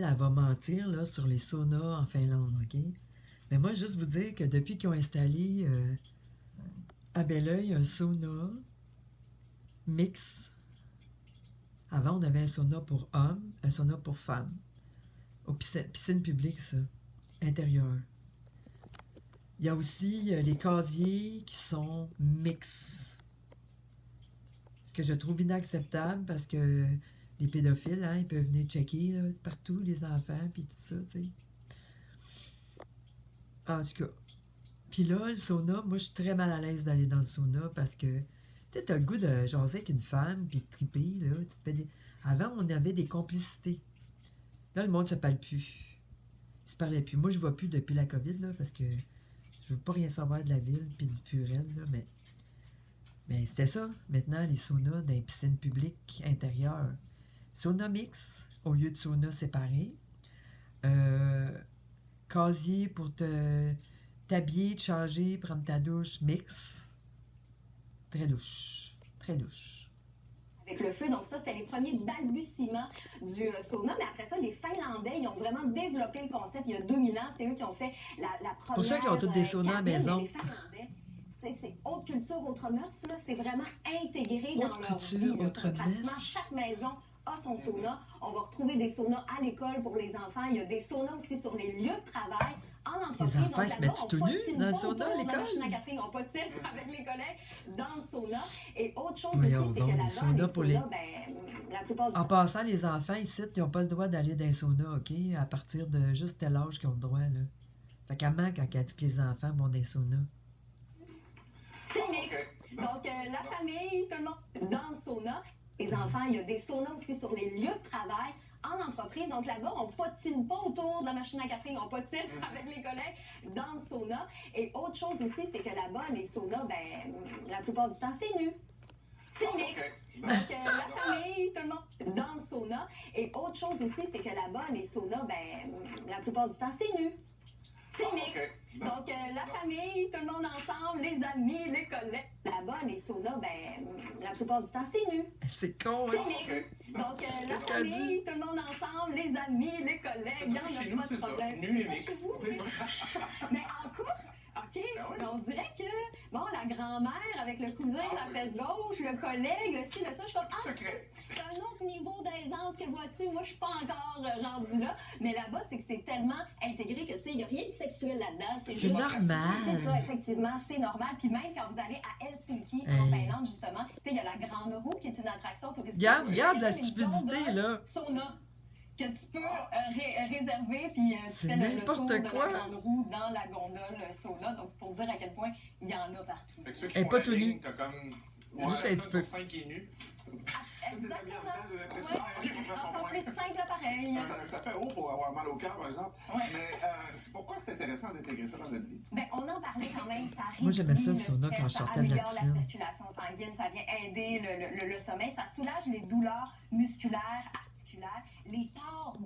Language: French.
elle va mentir là, sur les saunas en Finlande, OK? Mais moi, juste vous dire que depuis qu'ils ont installé à Belleuil un sauna mix, avant on avait un sauna pour hommes, un sauna pour femmes. Aux piscines publiques, ça, intérieures. Il y a aussi les casiers qui sont mix. Ce que je trouve inacceptable parce que les pédophiles, hein, ils peuvent venir checker là, partout, les enfants, puis tout ça, tu sais. En tout cas. Puis là, le sauna, moi, je suis très mal à l'aise d'aller dans le sauna parce que, tu sais, t'as le goût de jaser avec une femme, puis de triper, là. Tu te fais des... Avant, on avait des complicités. Là, le monde se parle plus. Il se parlait plus. Moi, je vois plus depuis la COVID, là, parce que je veux pas rien savoir de la ville, puis du purel, là, mais c'était ça. Maintenant, les saunas dans les piscines publiques intérieures. Sauna mix au lieu de sauna séparé. Casier pour t'habiller, te changer, prendre ta douche mix. Très louche. Très louche. Avec le feu, donc ça, c'était les premiers balbutiements du sauna. Mais après ça, les Finlandais, ils ont vraiment développé le concept il y a 2000 ans. C'est eux qui ont fait la première. C'est pour ça qu'ils ont tous des saunas à la maison. Les Finlandais, c'est haute culture, autre mœurs, là, c'est vraiment intégré dans leur vie. Pratiquement chaque maison a son sauna. On va retrouver des saunas à l'école pour les enfants. Il y a des saunas aussi sur les lieux de travail. En entreprise, les enfants se mettent tout nus dans le sauna à l'école? On patine avec les collègues dans le sauna. Et autre chose voyons aussi, c'est que donc, là-bas, les saunas pour les... la plupart du En passant, les enfants ici, ils n'ont pas le droit d'aller dans les saunas, OK? À partir de juste tel âge qu'ils ont le droit, là. Fait qu'elle ment quand elle dit que les enfants vont dans les saunas. C'est mix. Donc, la famille, tout le monde dans le sauna. Les enfants, il y a des saunas aussi sur les lieux de travail, en entreprise. Donc là-bas, on ne patine pas autour de la machine à café, on patine avec les collègues dans le sauna. Et autre chose aussi, c'est que là-bas, les saunas, la plupart du temps, c'est nu. C'est mix. Donc, la famille, tout le monde dans le sauna. Et autre chose aussi, c'est que là-bas, les saunas, la plupart du temps, c'est nu. C'est mix. Donc, la famille, tout le monde ensemble, les amis, les collègues. Là-bas, les saunas, la plupart du temps, c'est nu. C'est con, hein? C'est mix. Donc, la famille, tout le monde ensemble, les amis, les collègues, il n'y en a pas de problème. Nu et mix. Mais en couple, OK, mais on dirait que, bon, la grand-mère avec le cousin, la fesse gauche, le collègue, le ci, le ça, je suis comme, c'est un autre niveau d'aisance que vois-tu, moi, je suis pas encore rendu là. Mais là-bas, c'est que c'est tellement intégré que, tu sais, il n'y a rien de sexuel là-dedans. C'est normal. C'est ça, effectivement, c'est normal. Puis même quand vous allez à Helsinki, en Finlande, justement, tu sais, il y a la Grande Roue qui est une attraction touristique. Regarde la stupidité, là. Sauna que tu peux réserver, puis tu fais le tour de la grande roue dans la gondole sauna. Donc, c'est pour dire à quel point il y en a partout. Elle n'est pas tout nue. Juste un petit peu. Exactement. Ouais. C'est plus simple pareil. Ça fait haut pour avoir mal au cœur, par exemple. Ouais. Mais pourquoi c'est intéressant d'intégrer ça dans notre vie? On en parlait quand même. Ça réduit moi, j'aimais ça, le sauna, stress, quand je sortais de la ça améliore la circulation sanguine, ça vient aider le sommeil, ça soulage les douleurs musculaires, articulaires, les pores